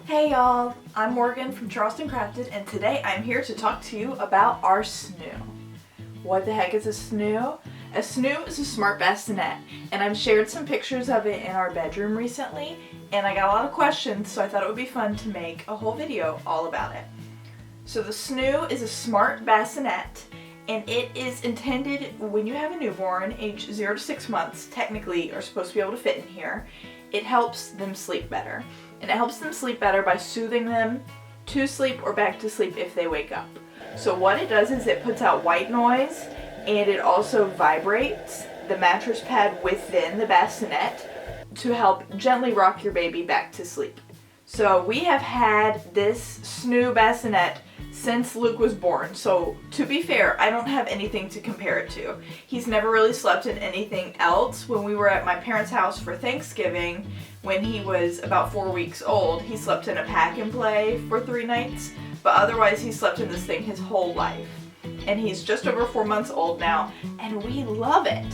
Hey y'all, I'm Morgan from Charleston Crafted, and today I'm here to talk to you about our Snoo. What the heck is a Snoo? A Snoo is a smart bassinet, and I've shared some pictures of it in our bedroom recently, and I got a lot of questions, so I thought it would be fun to make a whole video all about it. So the Snoo is a smart bassinet, and it is intended when you have a newborn, age 0 to 6 months, technically are supposed to be able to fit in here. It helps them sleep better. And it helps them sleep better by soothing them to sleep or back to sleep if they wake up. So what it does is it puts out white noise, and it also vibrates the mattress pad within the bassinet to help gently rock your baby back to sleep. So we have had this Snoo bassinet since Luke was born, so to be fair, I don't have anything to compare it to. He's never really slept in anything else. When we were at my parents' house for Thanksgiving, when he was about 4 weeks old, he slept in a pack and play for 3 nights, but otherwise he slept in this thing his whole life. And he's just over 4 months old now, and we love it.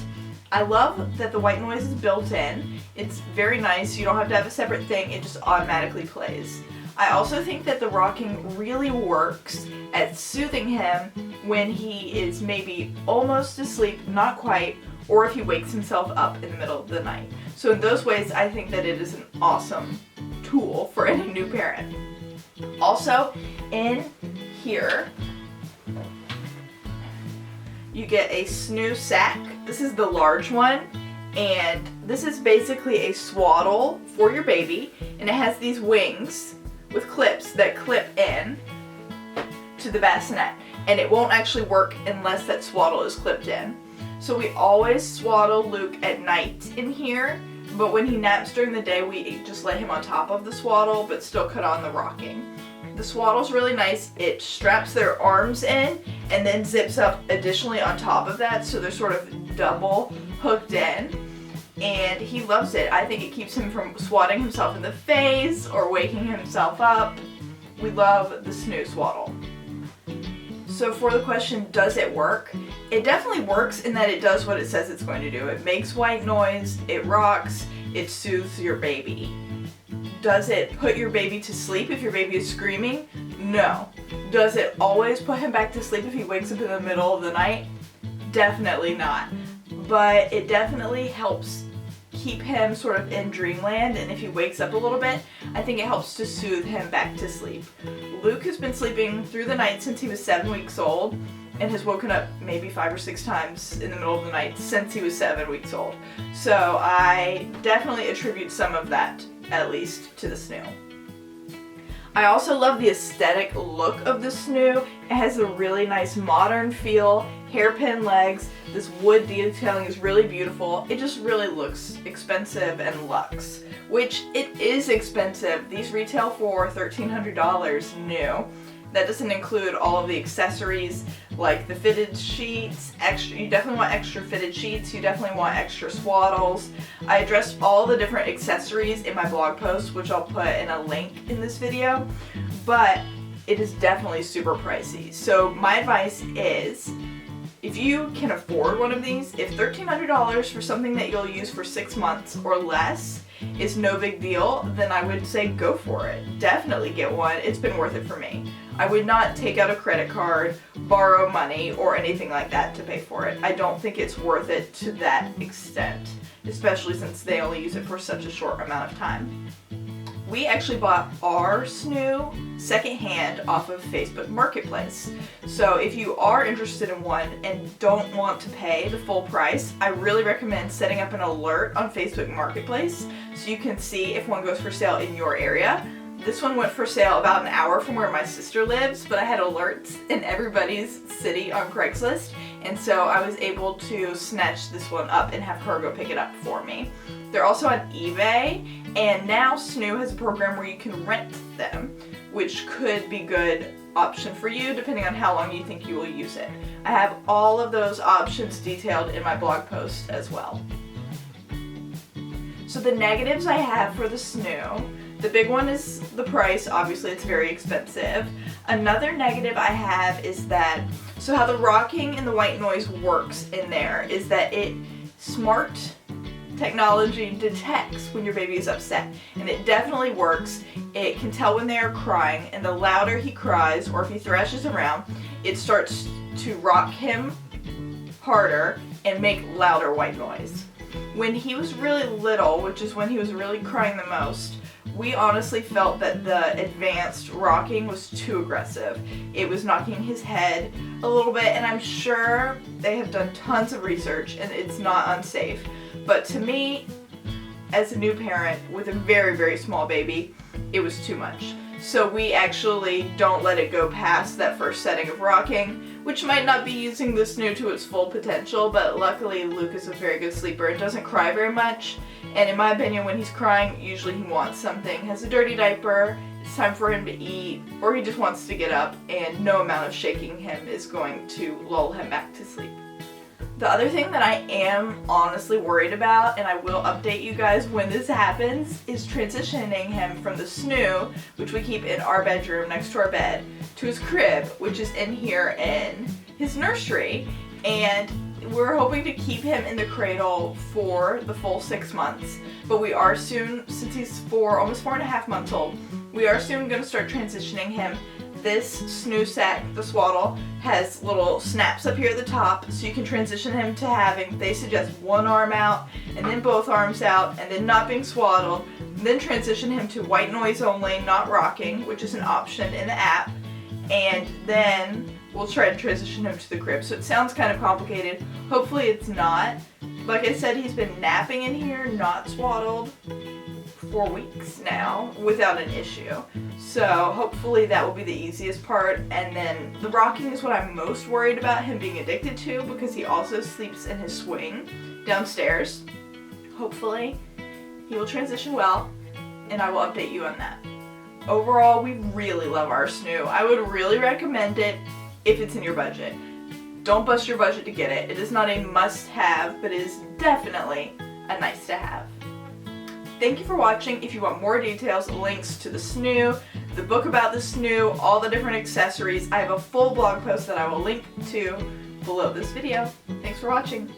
I love that the white noise is built in. It's very nice. You don't have to have a separate thing. It just automatically plays. I also think that the rocking really works at soothing him when he is maybe almost asleep, not quite, or if he wakes himself up in the middle of the night. So in those ways, I think that it is an awesome tool for any new parent. Also, in here, you get a Snoo sack. This is the large one, and this is basically a swaddle for your baby, and it has these wings with clips that clip in to the bassinet, and it won't actually work unless that swaddle is clipped in. So we always swaddle Luke at night in here, but when he naps during the day, we just let him on top of the swaddle, but still cut on the rocking. The swaddle's really nice. It straps their arms in and then zips up additionally on top of that, so they're sort of double hooked in. And he loves it. I think it keeps him from swatting himself in the face or waking himself up. We love the Snoo swaddle. So for the question, does it work? It definitely works in that it does what it says it's going to do. It makes white noise, it rocks, it soothes your baby. Does it put your baby to sleep if your baby is screaming? No. Does it always put him back to sleep if he wakes up in the middle of the night? Definitely not. But it definitely helps keep him sort of in dreamland, and if he wakes up a little bit, I think it helps to soothe him back to sleep. Luke has been sleeping through the night since he was 7 weeks old, and has woken up maybe 5 or 6 times in the middle of the night since he was 7 weeks old. So I definitely attribute some of that, at least, to the Snoo. I also love the aesthetic look of the Snoo. It has a really nice modern feel, hairpin legs, this wood detailing is really beautiful. It just really looks expensive and luxe, which it is expensive. These retail for $1,300 new. That doesn't include all of the accessories like the fitted sheets. You definitely want extra fitted sheets. You definitely want extra swaddles. I addressed all the different accessories in my blog post, which I'll put in a link in this video, but it is definitely super pricey. So my advice is, if you can afford one of these, if $1,300 for something that you'll use for 6 months or less is no big deal, then I would say go for it. Definitely get one. It's been worth it for me. I would not take out a credit card, borrow money, or anything like that to pay for it. I don't think it's worth it to that extent, especially since they only use it for such a short amount of time. We actually bought our Snoo secondhand off of Facebook Marketplace. So if you are interested in one and don't want to pay the full price, I really recommend setting up an alert on Facebook Marketplace so you can see if one goes for sale in your area. This one went for sale about an hour from where my sister lives, but I had alerts in everybody's city on Craigslist, and so I was able to snatch this one up and have her go pick it up for me. They're also on eBay, and now Snoo has a program where you can rent them, which could be a good option for you depending on how long you think you will use it. I have all of those options detailed in my blog post as well. So the negatives I have for the Snoo, the big one is the price. Obviously it's very expensive. Another negative I have is that, so how the rocking and the white noise works in there is that it smart technology detects when your baby is upset, and it definitely works. It can tell when they are crying, and the louder he cries or if he thrashes around, it starts to rock him harder and make louder white noise. When he was really little, which is when he was really crying the most, we honestly felt that the advanced rocking was too aggressive. It was knocking his head a little bit, and I'm sure they have done tons of research and it's not unsafe. But to me, as a new parent with a very, very small baby, it was too much. So we actually don't let it go past that first setting of rocking, which might not be using the Snoo to its full potential, but luckily Luke is a very good sleeper and doesn't cry very much. And in my opinion, when he's crying, usually he wants something, has a dirty diaper, it's time for him to eat, or he just wants to get up, and no amount of shaking him is going to lull him back to sleep. The other thing that I am honestly worried about, and I will update you guys when this happens, is transitioning him from the Snoo, which we keep in our bedroom next to our bed, to his crib, which is in here in his nursery. And we're hoping to keep him in the cradle for the full 6 months, but we are soon, since he's almost 4.5 months old, we are soon going to start transitioning him. This Snoo sack, the Swaddle, has little snaps up here at the top, so you can transition him to having, they suggest, one arm out, and then both arms out, and then not being swaddled, and then transition him to white noise only, not rocking, which is an option in the app, and then we'll try to transition him to the crib. So it sounds kind of complicated. Hopefully it's not. Like I said, he's been napping in here, not swaddled, for weeks now without an issue. So hopefully that will be the easiest part. And then the rocking is what I'm most worried about him being addicted to, because he also sleeps in his swing downstairs. Hopefully he will transition well, and I will update you on that. Overall, we really love our Snoo. I would really recommend it if it's in your budget. Don't bust your budget to get it. It is not a must-have, but it is definitely a nice-to-have. Thank you for watching. If you want more details, links to the Snoo, the book about the Snoo, all the different accessories, I have a full blog post that I will link to below this video. Thanks for watching.